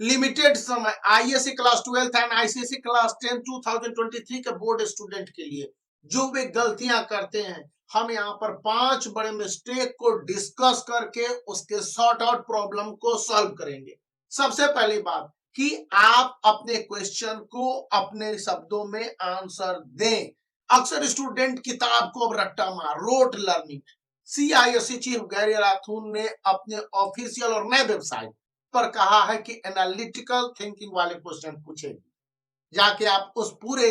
Limited समय ISC class 12 and ICSE class 10 2023 के board student के लिए जो वे गलतियां करते हैं, हम यहाँ पर 5 बड़े मिस्टेक को डिस्कस करके उसके सॉर्ट आउट प्रॉब्लम को सॉल्व करेंगे। सबसे पहली बात कि आप अपने क्वेश्चन को अपने शब्दों में आंसर दें। अक्सर स्टूडेंट किताब को अब रट्टा मार रोट लर्निंग। सीआईएससी चीफ गैरी राथून ने अपने ऑफिशियल और नए वेबसाइट पर कहा है कि एनालिटिकल थिंकिंग वाले क्वेश्चन पूछेगी। जाके आप उस पूरे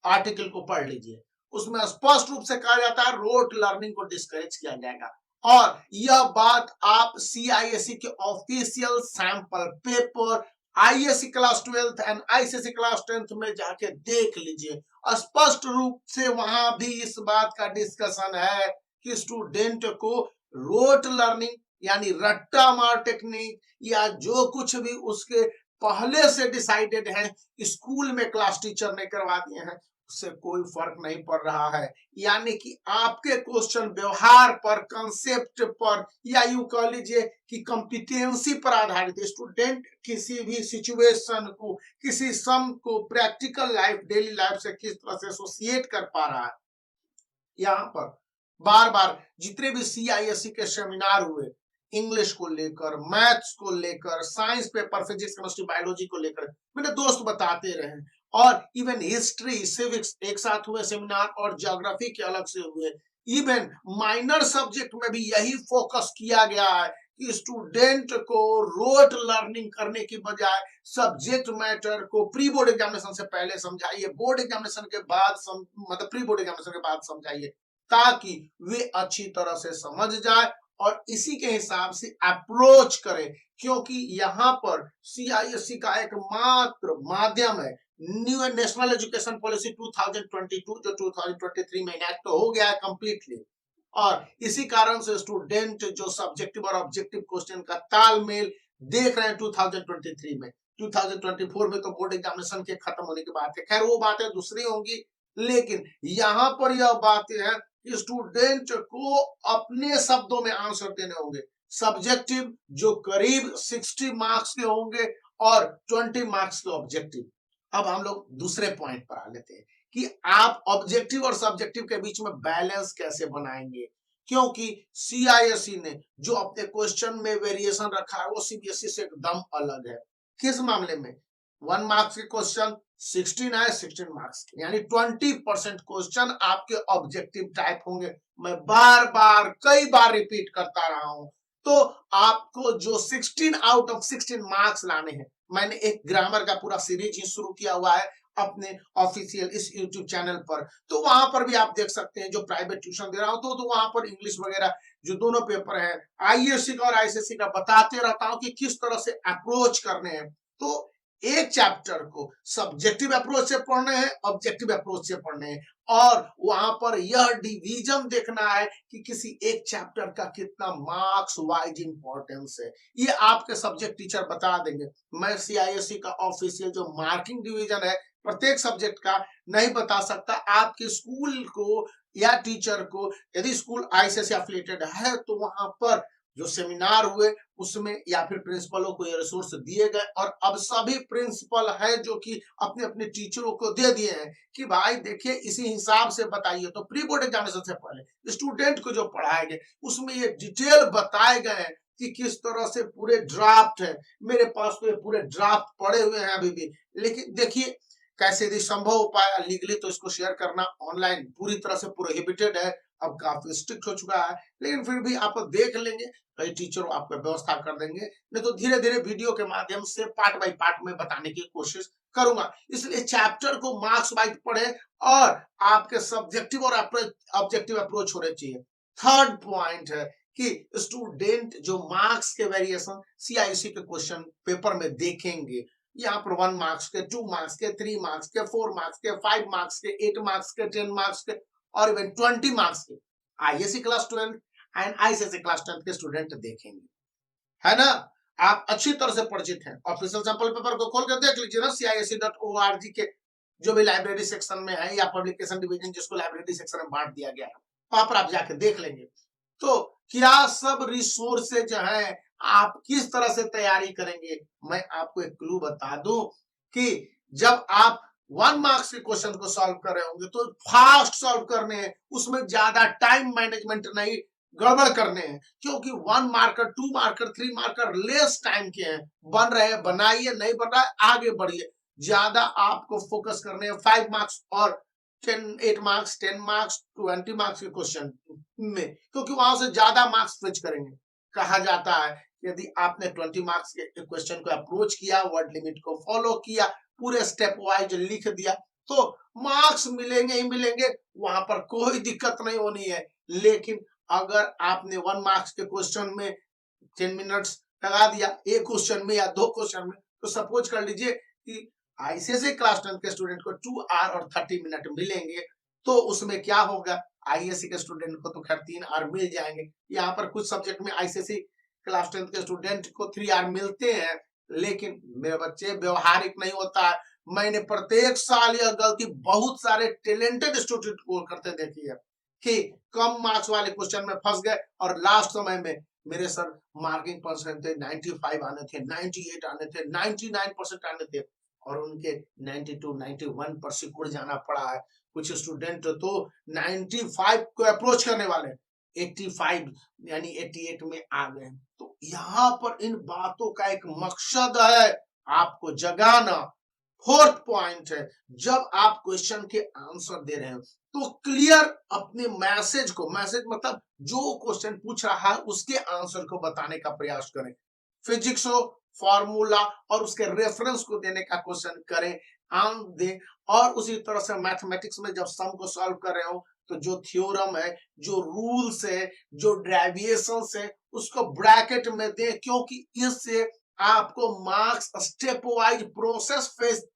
आर्टिकल को पढ़ लीजिए। उसमें स्पष्ट रूप से कहा जाता है रोट लर्निंग को डिस्करेज किया जाएगा। और यह बात आप सीआईएससी के official sample paper ISC class 12 and ICSE class 10 में जाके देख लीजिए। स्पष्ट रूप से वहां भी इस बात का डिस्कशन है कि स्टूडेंट को रोट लर्निंग यानी रट्टा मार टेक्निक या जो कुछ भी उसके पहले से डिसाइडेड है, स्कूल में क्लास टीचर ने करवा दिए हैं, उससे कोई फर्क नहीं पड़ रहा है। यानी कि आपके क्वेश्चन व्यवहार पर, कंसेप्ट पर या यूं कह लीजिए कि कॉम्पिटेंसी पर आधारित। स्टूडेंट किसी भी सिचुएशन को, किसी सम को प्रैक्टिकल लाइफ, डेली लाइफ से किस तरह से एसोसिएट कर पा रहा है। यहाँ पर बार बार जितने भी सीआईएससी के सेमिनार हुए, इंग्लिश को लेकर, मैथ्स को लेकर, science paper, physics, chemistry, biology को लेकर मेरे दोस्त बताते रहे। और इवन हिस्ट्री, सिविक्स एक साथ हुए सेमिनार और ज्योग्राफी के अलग से हुए। इवन माइनर सब्जेक्ट में भी यही फोकस किया गया है कि स्टूडेंट को रोट लर्निंग करने की बजाय सब्जेक्ट मैटर को प्री बोर्ड एग्जामिनेशन से पहले समझाइए, बोर्ड एग्जामिनेशन के बाद मतलब प्री बोर्ड एग्जामिनेशन के बाद समझाइए, ताकि वे अच्छी तरह से समझ जाए और इसी के हिसाब से अप्रोच करें। क्योंकि यहाँ पर सीआईएससी का एक मात्र माध्यम है न्यू नेशनल एजुकेशन पॉलिसी 2022 जो 2023 में इनैक्ट हो गया है कंप्लीटली। और इसी कारण से स्टूडेंट जो सब्जेक्टिव और ऑब्जेक्टिव क्वेश्चन का तालमेल देख रहे हैं 2023 में, 2024 में तो बोर्ड एग्जामिनेशन के खत्म होने की बात है, खैर वो बातें दूसरी होंगी। लेकिन यहाँ पर यह बातें हैं कि स्टूडेंट को अपने शब्दों में आंसर देने होंगे। सब्जेक्टिव जो करीब 60 मार्क्स के होंगे और 20 मार्क्स के ऑब्जेक्टिव। अब हम लोग दूसरे पॉइंट पर आ लेते हैं कि आप ऑब्जेक्टिव और सब्जेक्टिव के बीच में बैलेंस कैसे बनाएंगे। क्योंकि सीआईएसई ने जो अपने क्वेश्चन में वेरिएशन रखा है वो सीबीएसई से एकदम अलग है। किस मामले में? 1 मार्क्स के क्वेश्चन 16 है, 16 मार्क्स के, यानी 20% क्वेश्चन आपके ऑब्जेक्टिव टाइप होंगे। मैं बार बार कई बार रिपीट करता रहा हूं। तो आपको जो 16 आउट ऑफ 16 मार्क्स लाने हैं, मैंने एक ग्रामर का पूरा सीरीज ही शुरू किया हुआ है अपने ऑफिशियल इस यूट्यूब चैनल पर, तो वहां पर भी आप देख सकते हैं। जो प्राइवेट ट्यूशन दे रहा हूं तो वहां पर इंग्लिश वगैरह जो दोनों पेपर है आईएससी का और आईसीएसई का बताते रहता हूं कि किस तरह से अप्रोच करने हैं। तो एक चैप्टर को सब्जेक्टिव अप्रोच से पढ़ने हैं, ऑब्जेक्टिव अप्रोच से पढ़ने हैं। और वहां पर यह डिवीजन देखना है कि किसी एक चैप्टर का कितना मार्क्स वाइज इंपॉर्टेंस है, ये आपके सब्जेक्ट टीचर बता देंगे। मैं सीआईएससी का ऑफिशियल जो मार्किंग डिवीजन है प्रत्येक सब्जेक्ट का नहीं बता सकता। आपके स्कूल को या टीचर को, यदि स्कूल आईसीएसई एफिलिएटेड है तो वहां पर जो सेमिनार हुए उसमें या फिर प्रिंसिपलों को ये रिसोर्स दिए गए। और अब सभी प्रिंसिपल है जो कि अपने अपने टीचरों को दे दिए हैं कि भाई देखिए इसी हिसाब से बताइए। तो प्री बोर्ड एग्जामिनेशन से पहले स्टूडेंट को जो पढ़ाएंगे उसमें ये डिटेल बताए गए हैं कि किस तरह से पूरे ड्राफ्ट है। मेरे पास तो ये पूरे ड्राफ्ट पड़े हुए हैं अभी भी। लेकिन देखिए कैसे यदि संभव हो पाया लीगली तो इसको शेयर करना ऑनलाइन पूरी तरह से प्रोहिबिटेड है, अब काफी स्ट्रिक्ट हो चुका है। लेकिन फिर भी आप देख लेंगे, कई टीचर आपको व्यवस्था कर देंगे। नहीं तो धीरे धीरे वीडियो के माध्यम से पार्ट बाय पार्ट में बताने की कोशिश करूंगा। इसलिए चैप्टर को मार्क्स वाइज पढ़े और आपके सब्जेक्टिव और ऑब्जेक्टिव अप्रोच होने चाहिए। थर्ड पॉइंट है कि स्टूडेंट जो मार्क्स के वेरिएशन सीआईसी के क्वेश्चन पेपर में देखेंगे, यहाँ पर 1 मार्क्स के, 2 मार्क्स के, 3 मार्क्स के, 4 मार्क्स के, 5 मार्क्स के, 8 मार्क्स के, 10 मार्क्स के और इवन 20 मार्क्स के ISC class 12 and ICSE class 10 के स्टूडेंट देखेंगे, है ना। आप अच्छी तरह से परिचित हैं। ऑफिशियल सैंपल पेपर को खोल कर देख लीजिए ना, cic.org के जो भी लाइब्रेरी सेक्शन में है या पब्लिकेशन डिवीजन जिसको लाइब्रेरी सेक्शन में बांट दिया गया है, वहां पर आप जाके देख लेंगे। तो क्या सब रिसोर्सेज है आप किस तरह से तैयारी करेंगे। मैं आपको एक क्लू बता दूं कि जब आप 1 मार्क्स के क्वेश्चन को सॉल्व कर रहे होंगे तो फास्ट सॉल्व करने हैं, उसमें ज्यादा टाइम मैनेजमेंट नहीं गड़बड़ करने हैं, क्योंकि 1 marker 2 marker 3 marker less time के हैं। बन रहे हैं बनाइए, नहीं बन रहा है आगे बढ़िए। ज्यादा आपको फोकस करने हैं 5 मार्क्स और 8 मार्क्स 10 मार्क्स 20 मार्क्स के क्वेश्चन में, क्योंकि वहां से ज्यादा मार्क्स फेच करेंगे। कहा जाता है यदि आपने 20 मार्क्स के क्वेश्चन को अप्रोच किया, वर्ड लिमिट को फॉलो किया, पूरे स्टेप वाइज लिख दिया, तो मार्क्स मिलेंगे ही मिलेंगे, वहां पर कोई दिक्कत नहीं होनी है। लेकिन अगर आपने 1 मार्क्स के क्वेश्चन में 10 मिनट्स लगा दिया, एक क्वेश्चन में या 2 क्वेश्चन में, तो सपोज कर लीजिए कि आईसीएसई क्लास 10 के स्टूडेंट को 2 आवर और 30 मिनट मिलेंगे, तो उसमें क्या होगा, आईएससी के स्टूडेंट को तो खैर 3 आवर मिल जाएंगे। यहाँ पर कुछ सब्जेक्ट में आईसीएसई क्लास 10 के स्टूडेंट को 3 आवर मिलते हैं, लेकिन मेरे बच्चे व्यवहारिक नहीं होता है। मैंने प्रत्येक साल यह गलती बहुत सारे टैलेंटेड स्टूडेंट को करते देखी है कि कम मार्क्स वाले क्वेश्चन में फंस गए और लास्ट समय में मेरे सर मार्किंग परसेंटेज 95 आने थे, 98 आने थे, 99% आने थे, और उनके 92 91 पर सिकुड़ जाना पड़ा है। कुछ स्टूडेंट तो 95 को अप्रोच करने वाले 85 यानी 88 में आ गए। तो यहाँ पर इन बातों का एक मकसद है, आपको जगाना। फोर्थ पॉइंट है, जब आप क्वेश्चन के आंसर दे रहे हैं तो क्लियर अपने मैसेज को, मैसेज मतलब जो क्वेश्चन पूछ रहा है उसके आंसर को बताने का प्रयास करें। फिजिक्स हो, फॉर्मूला और उसके रेफरेंस को देने का क्वेश्चन करें, आंक दें। और उसी तरह से मैथमेटिक्स में जब सम को सॉल्व कर रहे हो तो जो थ्योरम है, जो रूल्स है, जो डेरिवेशंस है, उसको ब्रैकेट में दें, क्योंकि इससे आपको marks step wise process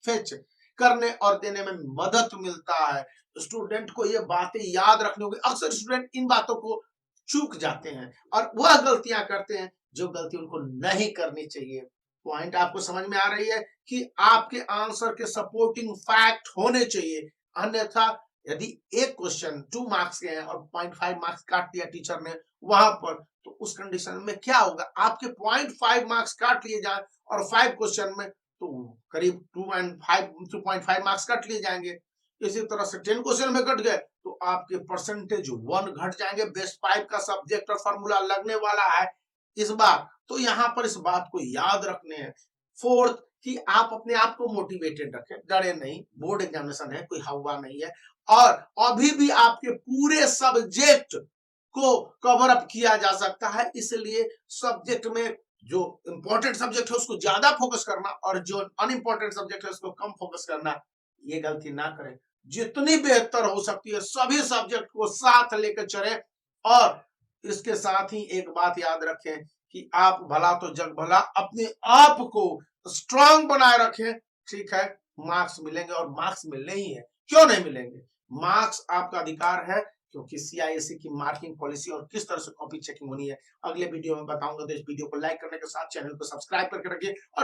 fetch करने और देने में मदद मिलता है। स्टूडेंट को ये बातें याद रखनी होगी। अक्सर स्टूडेंट इन बातों को चूक जाते हैं और वह गलतियां करते हैं जो गलती उनको नहीं करनी चाहिए। पॉइंट आपको समझ में आ रही है कि आपके आंसर के सपोर्टिंग फैक्ट होने चाहिए, अन्यथा यदि एक क्वेश्चन 2 मार्क्स के हैं और 0.5 मार्क्स काट दिया टीचर ने वहां पर, तो उस कंडीशन में क्या होगा, आपके 0.5 मार्क्स काट लिए जाए और 5 क्वेश्चन में तो करीब 2.5 मार्क्स काट लिए जाएंगे। इसी तरह से 10 क्वेश्चन में कट गए तो आपके परसेंटेज 1 घट जाएंगे। बेस्ट 5 का सब्जेक्ट और फॉर्मूला लगने वाला है इस बार, तो यहाँ पर इस बात को याद रखने हैं। फोर्थ, कि आप अपने आप को मोटिवेटेड रखें, डरे नहीं, बोर्ड एग्जामिनेशन है, कोई हवा नहीं है, और अभी भी आपके पूरे सब्जेक्ट को कवर अप किया जा सकता है। इसलिए सब्जेक्ट में जो इंपॉर्टेंट सब्जेक्ट है उसको ज्यादा फोकस करना और जो अनइंपॉर्टेंट सब्जेक्ट है उसको कम फोकस करना, ये गलती ना करें। जितनी बेहतर हो सकती है सभी सब्जेक्ट को साथ लेकर चलें। और इसके साथ ही एक बात याद रखें कि आप भला तो जग भला, अपने आप को स्ट्रांग बनाए रखें। ठीक है, मार्क्स मिलेंगे और मार्क्स मिलने ही है, क्यों नहीं मिलेंगे। मार्क्स आपका अधिकार है, क्योंकि सीआईएससी की मार्किंग पॉलिसी और किस तरह से कॉपी चेकिंग होनी है अगले वीडियो में बताऊंगा। तो इस वीडियो को लाइक करने के साथ चैनल को सब्सक्राइब करके रखिए और